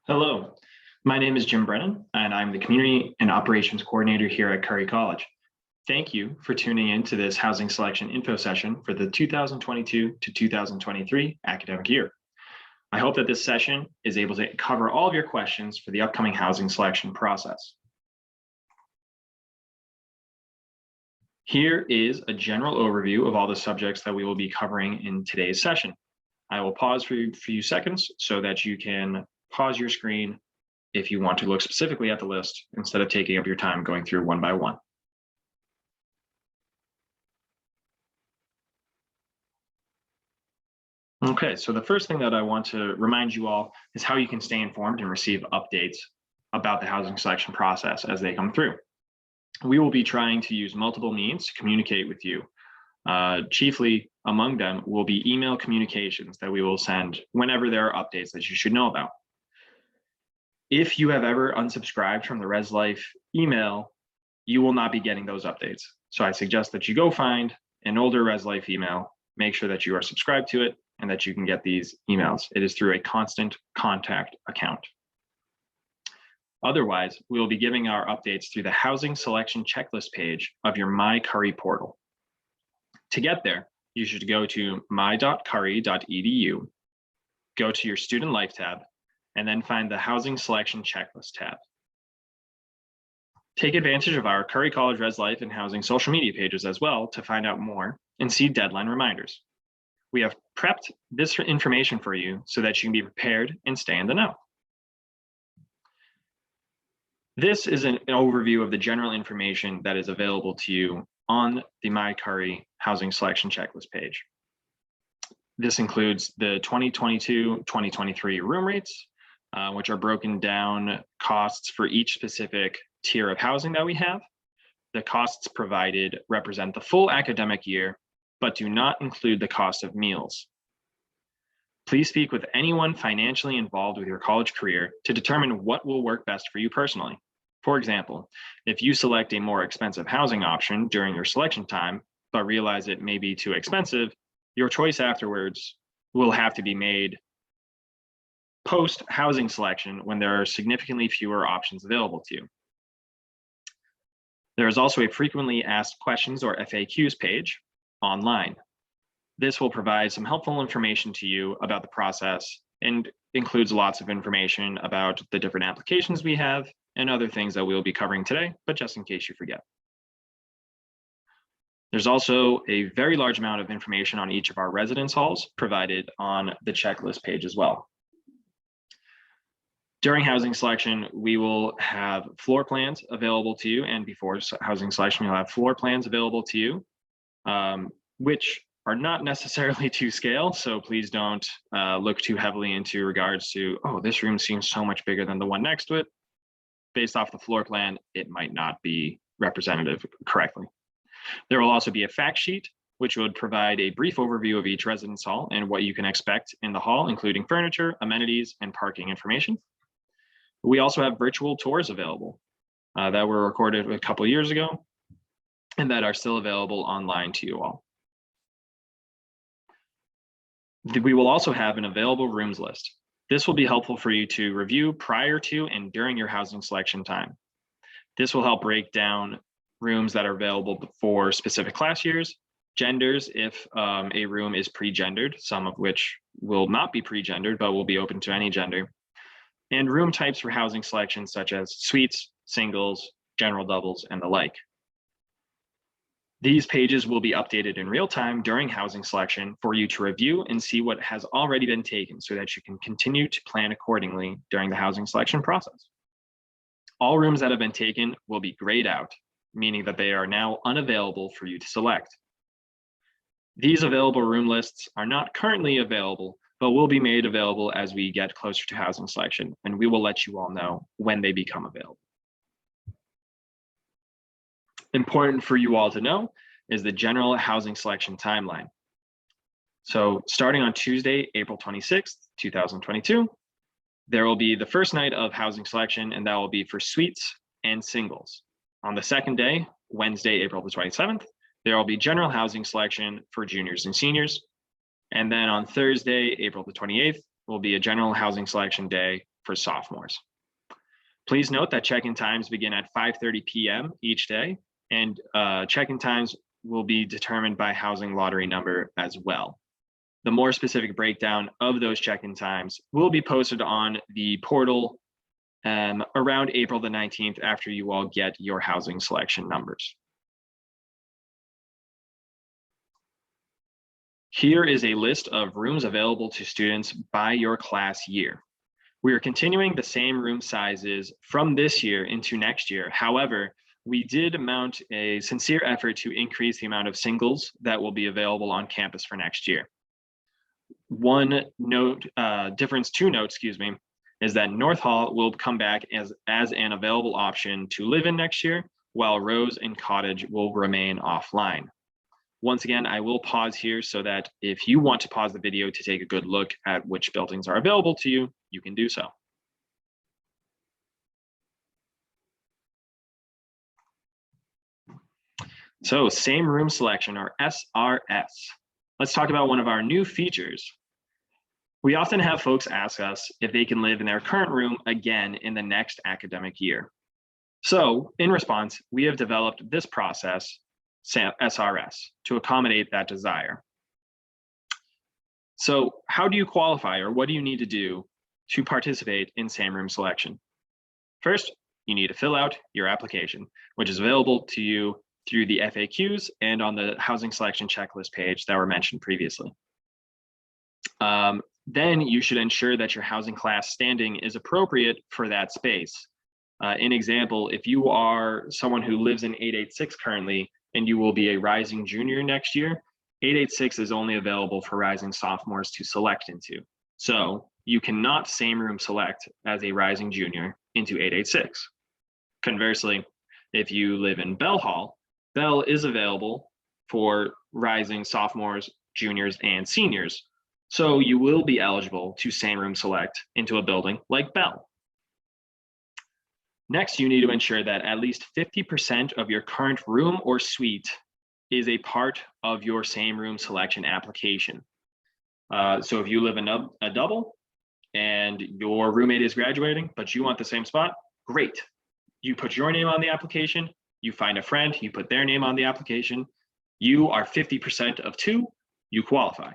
Hello, my name is Jim Brennan, and I'm the Community and Operations Coordinator here at Curry College. Thank you for tuning in to this housing selection info session for the 2022 to 2023 academic year. I hope that this session is able to cover all of your questions for the upcoming housing selection process. Here is a general overview of all the subjects that we will be covering in today's session. I will pause for a few seconds so that you can pause your screen if you want to look specifically at the list instead of taking up your time going through one by one. Okay, so the first thing that I want to remind you all is how you can stay informed and receive updates about the housing selection process as they come through. We will be trying to use multiple means to communicate with you. Chiefly among them will be email communications that we will send whenever there are updates that you should know about. If you have ever unsubscribed from the ResLife email, you will not be getting those updates. So I suggest that you go find an older ResLife email, make sure that you are subscribed to it and that you can get these emails. It is through a constant contact account. Otherwise, we will be giving our updates through the housing selection checklist page of your My Curry portal. To get there, you should go to my.curry.edu, go to your Student Life tab, and then find the Housing Selection Checklist tab. Take advantage of our Curry College ResLife and housing social media pages as well to find out more and see deadline reminders. We have prepped this information for you so that you can be prepared and stay in the know. This is an overview of the general information that is available to you on the My Curry Housing Selection Checklist page. This includes the 2022-2023 room rates, which are broken down costs for each specific tier of housing that we have. The costs provided represent the full academic year, but do not include the cost of meals. Please speak with anyone financially involved with your college career to determine what will work best for you personally. For example, if you select a more expensive housing option during your selection time, but realize it may be too expensive, your choice afterwards will have to be made post housing selection when there are significantly fewer options available to you. There is also a frequently asked questions or FAQs page online. This will provide some helpful information to you about the process and includes lots of information about the different applications we have and other things that we'll be covering today, but just in case you forget. There's also a very large amount of information on each of our residence halls provided on the checklist page as well. During housing selection, we will have floor plans available to you, and before housing selection, you'll have floor plans available to you, which are not necessarily to scale. So please don't look too heavily into regards to, oh, this room seems so much bigger than the one next to it. Based off the floor plan, it might not be representative correctly. There will also be a fact sheet, which would provide a brief overview of each residence hall and what you can expect in the hall, including furniture, amenities, and parking information. We also have virtual tours available that were recorded a couple of years ago and that are still available online to you all. We will also have an available rooms list. This will be helpful for you to review prior to and during your housing selection time. This will help break down rooms that are available for specific class years, genders if a room is pre-gendered, some of which will not be pre-gendered, but will be open to any gender, and room types for housing selection such as suites, singles, general doubles, and the like. These pages will be updated in real time during housing selection for you to review and see what has already been taken so that you can continue to plan accordingly during the housing selection process. All rooms that have been taken will be grayed out, meaning that they are now unavailable for you to select. These available room lists are not currently available, but will be made available as we get closer to housing selection, and we will let you all know when they become available. Important for you all to know is the general housing selection timeline. So starting on Tuesday, April 26th, 2022, there will be the first night of housing selection, and that will be for suites and singles. On the second day, Wednesday, April the 27th, there will be general housing selection for juniors and seniors. And then on Thursday, April the 28th, will be a general housing selection day for sophomores. Please note that check-in times begin at 5:30 p.m. each day, and check-in times will be determined by housing lottery number as well. The more specific breakdown of those check-in times will be posted on the portal around April the 19th after you all get your housing selection numbers. Here is a list of rooms available to students by your class year. We are continuing the same room sizes from this year into next year. However, we did mount a sincere effort to increase the amount of singles that will be available on campus for next year. One note, difference to note, excuse me, is that North Hall will come back as an available option to live in next year, while Rose and Cottage will remain offline. Once again, I will pause here so that if you want to pause the video to take a good look at which buildings are available to you, you can do so. So same room selection, or SRS. Let's talk about one of our new features. We often have folks ask us if they can live in their current room again in the next academic year. So in response, we have developed this process, SRS, to accommodate that desire. So how do you qualify, or what do you need to do to participate in same room selection? First, you need to fill out your application, which is available to you through the FAQs and on the housing selection checklist page that were mentioned previously. Then you should ensure that your housing class standing is appropriate for that space. In example, if you are someone who lives in 886 currently and you will be a rising junior next year, 886 is only available for rising sophomores to select into. So you cannot same room select as a rising junior into 886. Conversely, if you live in Bell Hall, Bell is available for rising sophomores, juniors, and seniors. So you will be eligible to same room select into a building like Bell. Next, you need to ensure that at least 50% of your current room or suite is a part of your same room selection application. So if you live in a double and your roommate is graduating, but you want the same spot, great. You put your name on the application, you find a friend, you put their name on the application, you are 50% of two, you qualify.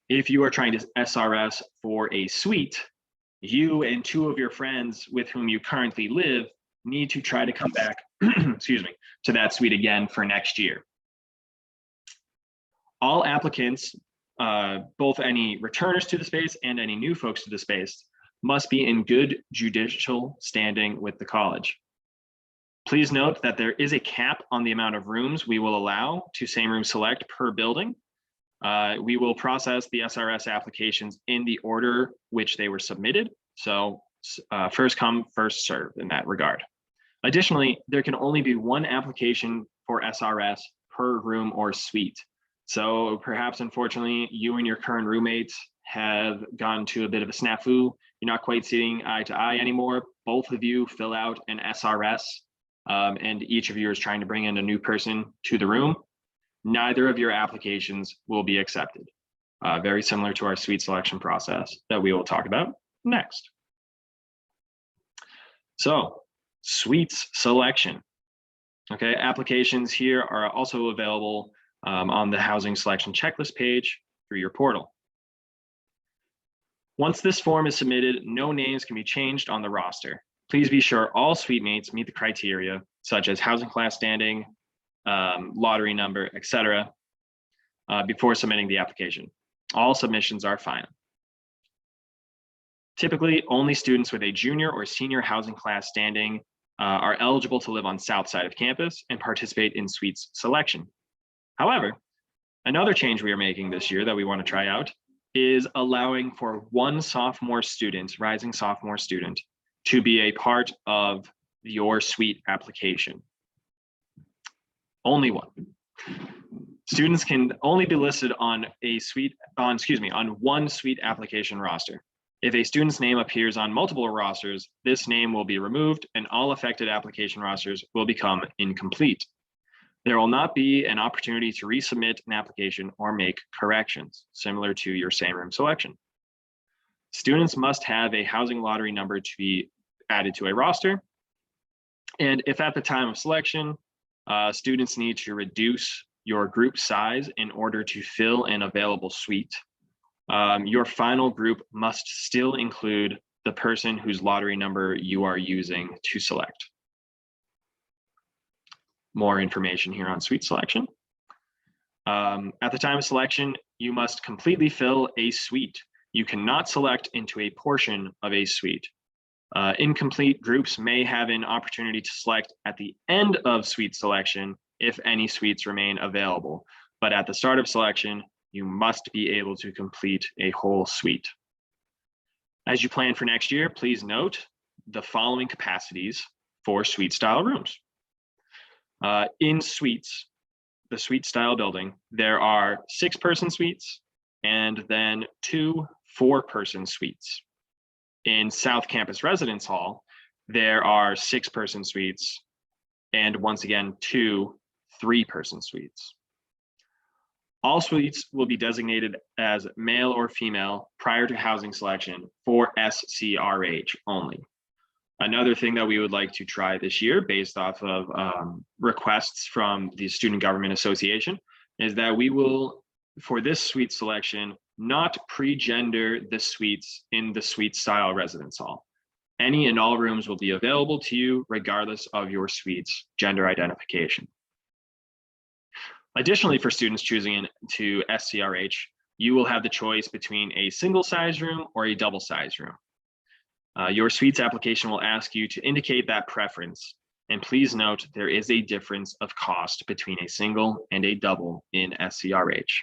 If you are trying to SRS for a suite, you and two of your friends with whom you currently live need to try to come back, excuse me, to that suite again for next year. All applicants, both any returners to the space and any new folks to the space, must be in good judicial standing with the college. Please note that there is a cap on the amount of rooms we will allow to same room select per building. We will process the SRS applications in the order which they were submitted. So first come, first serve in that regard. Additionally, there can only be one application for SRS per room or suite. So perhaps, unfortunately, you and your current roommates have gone to a bit of a snafu. You're not quite seeing eye to eye anymore. Both of you fill out an SRS, and each of you is trying to bring in a new person to the room. Neither of your applications will be accepted. Very similar to our suite selection process that we will talk about next. So, suites selection. Okay, applications here are also available on the housing selection checklist page through your portal. Once this form is submitted, no names can be changed on the roster. Please be sure all suite mates meet the criteria, such as housing class standing, lottery number, etc., before submitting the application. All submissions are final. Typically, only students with a junior or senior housing class standing are eligible to live on south side of campus and participate in suites selection. However, another change we are making this year that we want to try out is allowing for one sophomore student, rising sophomore student, to be a part of your suite application. Only one. Students can only be listed on one suite application roster. If a student's name appears on multiple rosters, this name will be removed and all affected application rosters will become incomplete. There will not be an opportunity to resubmit an application or make corrections, similar to your same room selection. Students must have a housing lottery number to be added to a roster. And if at the time of selection, students need to reduce your group size in order to fill an available suite, your final group must still include the person whose lottery number you are using to select. More information here on suite selection. At the time of selection, you must completely fill a suite. You cannot select into a portion of a suite. Incomplete groups may have an opportunity to select at the end of suite selection if any suites remain available. But at the start of selection, you must be able to complete a whole suite. As you plan for next year, please note the following capacities for suite style rooms. In suites, the suite style building, there are 6-person suites and then 2 4-person suites. In South Campus Residence Hall, there are 6-person suites and once again 2 3-person suites. All suites will be designated as male or female prior to housing selection for SCRH only. Another thing that we would like to try this year based off of requests from the Student Government Association is that we will, for this suite selection, not pre-gender the suites in the suite style residence hall. Any and all rooms will be available to you regardless of your suite's gender identification. Additionally, for students choosing to SCRH, you will have the choice between a single size room or a double size room. Your suites application will ask you to indicate that preference. And please note there is a difference of cost between a single and a double in SCRH.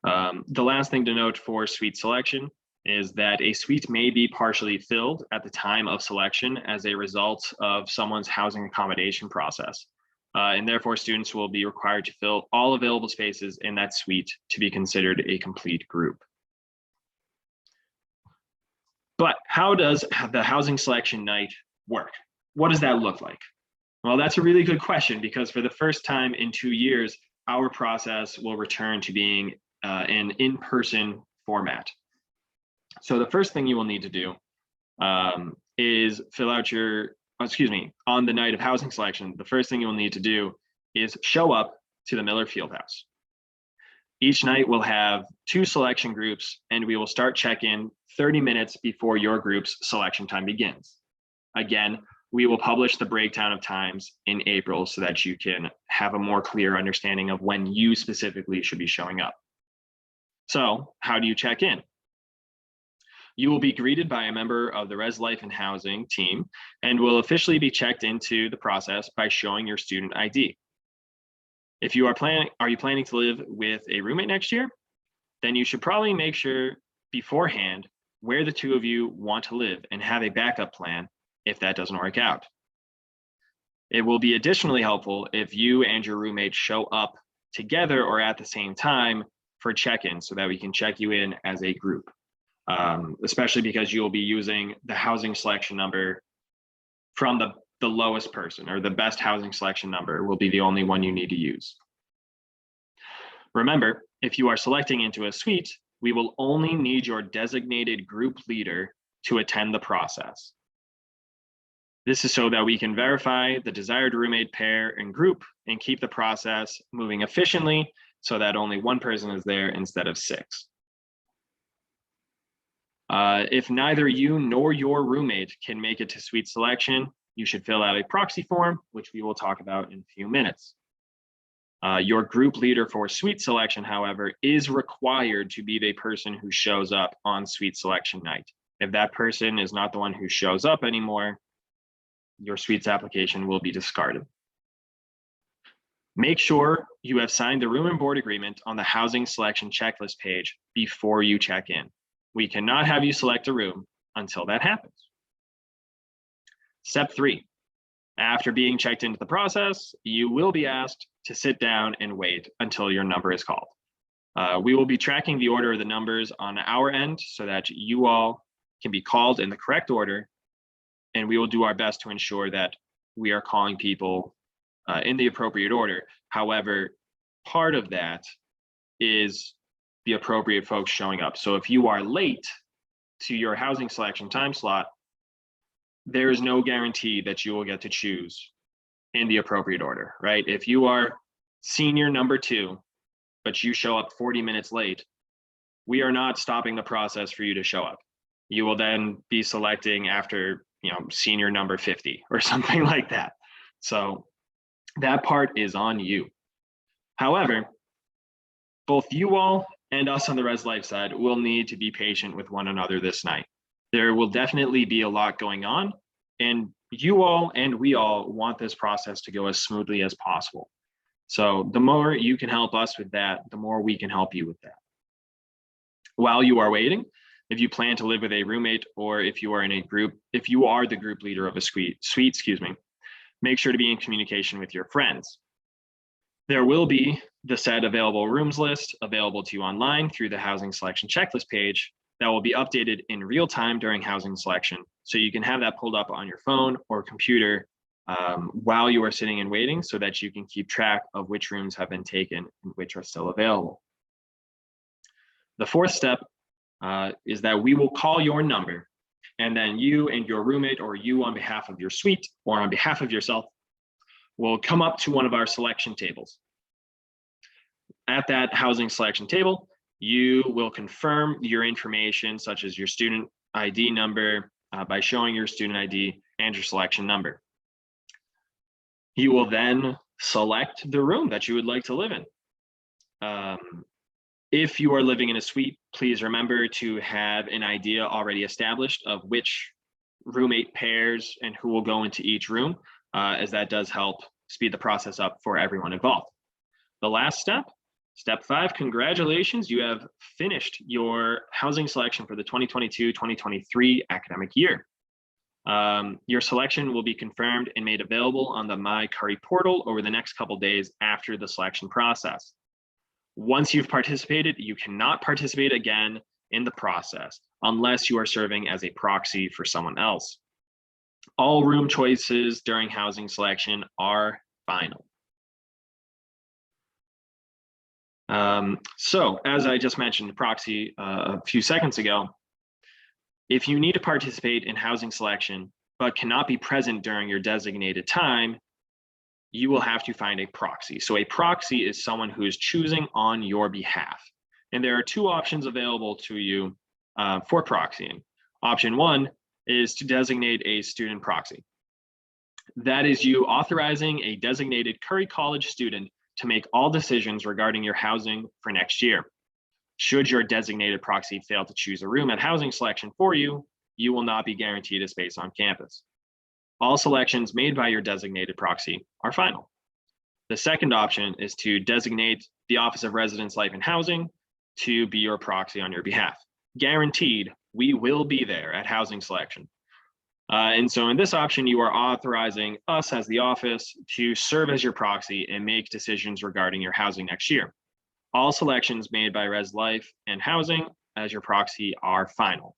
The last thing to note for suite selection is that a suite may be partially filled at the time of selection as a result of someone's housing accommodation process. And therefore, students will be required to fill all available spaces in that suite to be considered a complete group. But how does the housing selection night work? What does that look like? Well, that's a really good question because for the first time in 2 years, our process will return to being an in-person format. So the first thing you will need to do is fill out your, on the night of housing selection, the first thing you will need to do is show up to the Miller Fieldhouse. Each night we'll have 2 selection groups and we will start check-in 30 minutes before your group's selection time begins. Again, we will publish the breakdown of times in April so that you can have a more clear understanding of when you specifically should be showing up. So how do you check in? You will be greeted by a member of the Res Life and Housing team and will officially be checked into the process by showing your student ID. If you are you planning to live with a roommate next year? Then you should probably make sure beforehand where the 2 of you want to live and have a backup plan if that doesn't work out. It will be additionally helpful if you and your roommate show up together or at the same time for check-in so that we can check you in as a group, especially because you will be using the housing selection number from the lowest person, or the best housing selection number will be the only one you need to use. Remember, if you are selecting into a suite, we will only need your designated group leader to attend the process. This is so that we can verify the desired roommate pair and group and keep the process moving efficiently so that only one person is there instead of 6. If neither you nor your roommate can make it to suite selection, you should fill out a proxy form, which we will talk about in a few minutes. Your group leader for suite selection, however, is required to be the person who shows up on suite selection night. If that person is not the one who shows up anymore, your suites application will be discarded. Make sure you have signed the room and board agreement on the housing selection checklist page before you check in. We cannot have you select a room until that happens. Step 3, after being checked into the process, you will be asked to sit down and wait until your number is called. We will be tracking the order of the numbers on our end so that you all can be called in the correct order, and we will do our best to ensure that we are calling people in the appropriate order. However, part of that is the appropriate folks showing up. So if you are late to your housing selection time slot, there is no guarantee that you will get to choose in the appropriate order, right? If you are senior number 2, but you show up 40 minutes late, we are not stopping the process for you to show up. You will then be selecting after, senior number 50 or something like that. So that part is on you. However, both you all and us on the Res Life side will need to be patient with one another this night. There will definitely be a lot going on, and you all and we all want this process to go as smoothly as possible. So the more you can help us with that, the more we can help you with that. While you are waiting, if you plan to live with a roommate, or if you are in a group, if you are the group leader of a suite, make sure to be in communication with your friends. There will be the said available rooms list available to you online through the housing selection checklist page that will be updated in real time during housing selection. So you can have that pulled up on your phone or computer while you are sitting and waiting, so that you can keep track of which rooms have been taken and which are still available. The fourth step is that we will call your number, and then you and your roommate, or you on behalf of your suite or on behalf of yourself, will come up to one of our selection tables. At that housing selection table, you will confirm your information, such as your student ID number, by showing your student ID and your selection number. You will then select the room that you would like to live in. If you are living in a suite, please remember to have an idea already established of which roommate pairs and who will go into each room, as that does help speed the process up for everyone involved. The last step, step 5, congratulations, you have finished your housing selection for the 2022-2023 academic year. Your selection will be confirmed and made available on the My Curry portal over the next couple days after the selection process. Once you've participated, you cannot participate again in the process unless you are serving as a proxy for someone else. All room choices during housing selection are final. So as I just mentioned, proxy a few seconds ago, if you need to participate in housing selection but cannot be present during your designated time, you will have to find a proxy. So a proxy is someone who is choosing on your behalf. And there are 2 options available to you for proxying. Option 1 is to designate a student proxy. That is you authorizing a designated Curry College student to make all decisions regarding your housing for next year. Should your designated proxy fail to choose a room at housing selection for you, you will not be guaranteed a space on campus. All selections made by your designated proxy are final. The second option is to designate the Office of Residence, Life, and Housing to be your proxy on your behalf. Guaranteed, we will be there at housing selection. And so in this option, you are authorizing us as the office to serve as your proxy and make decisions regarding your housing next year. All selections made by Res Life and Housing as your proxy are final.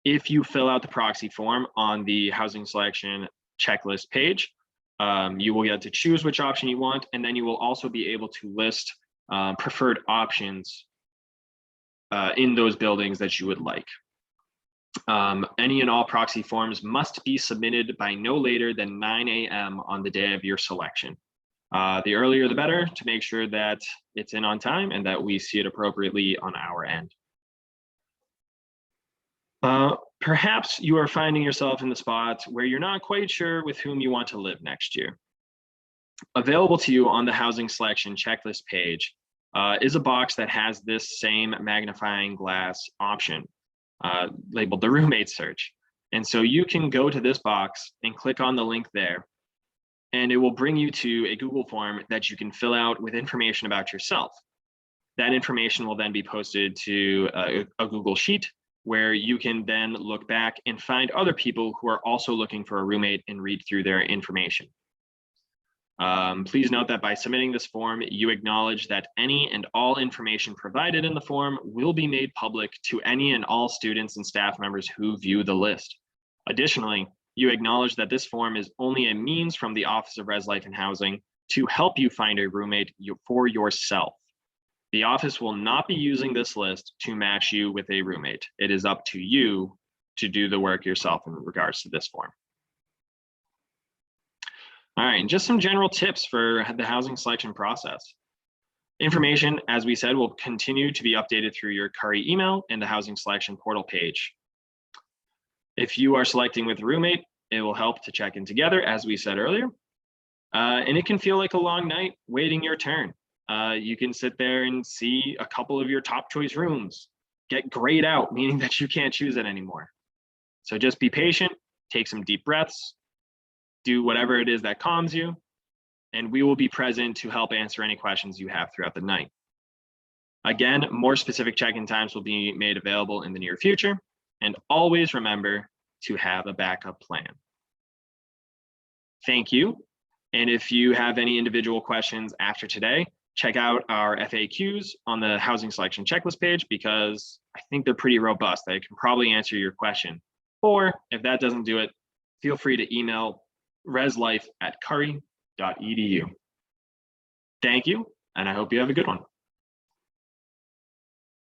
If you fill out the proxy form on the housing selection checklist page, you will get to choose which option you want, and then you will also be able to list preferred options in those buildings that you would like. Any and all proxy forms must be submitted by no later than 9 a.m. on the day of your selection. The earlier the better, to make sure that it's in on time and that we see it appropriately on our end. Perhaps you are finding yourself in the spot where you're not quite sure with whom you want to live next year. Available to you on the housing selection checklist page is a box that has this same magnifying glass option labeled the roommate search. And so you can go to this box and click on the link there, and it will bring you to a Google form that you can fill out with information about yourself. That information will then be posted to a Google Sheet, where you can then look back and find other people who are also looking for a roommate and read through their information. Please note that by submitting this form, you acknowledge that any and all information provided in the form will be made public to any and all students and staff members who view the list. Additionally, you acknowledge that this form is only a means from the Office of Res Life and Housing to help you find a roommate for yourself. The office will not be using this list to match you with a roommate. It is up to you to do the work yourself in regards to this form. All right, and just some general tips for the housing selection process. Information, as we said, will continue to be updated through your Curry email and the housing selection portal page. If you are selecting with a roommate, it will help to check in together, as we said earlier. And it can feel like a long night waiting your turn. You can sit there and see a couple of your top choice rooms get grayed out, meaning that you can't choose it anymore. So just be patient, take some deep breaths, do whatever it is that calms you, and we will be present to help answer any questions you have throughout the night. Again, more specific check-in times will be made available in the near future, and always remember to have a backup plan. Thank you. And if you have any individual questions after today, check out our FAQs on the housing selection checklist page, because I think they're pretty robust. They can probably answer your question. Or if that doesn't do it, feel free to email reslife@curry.edu. Thank you, and I hope you have a good one.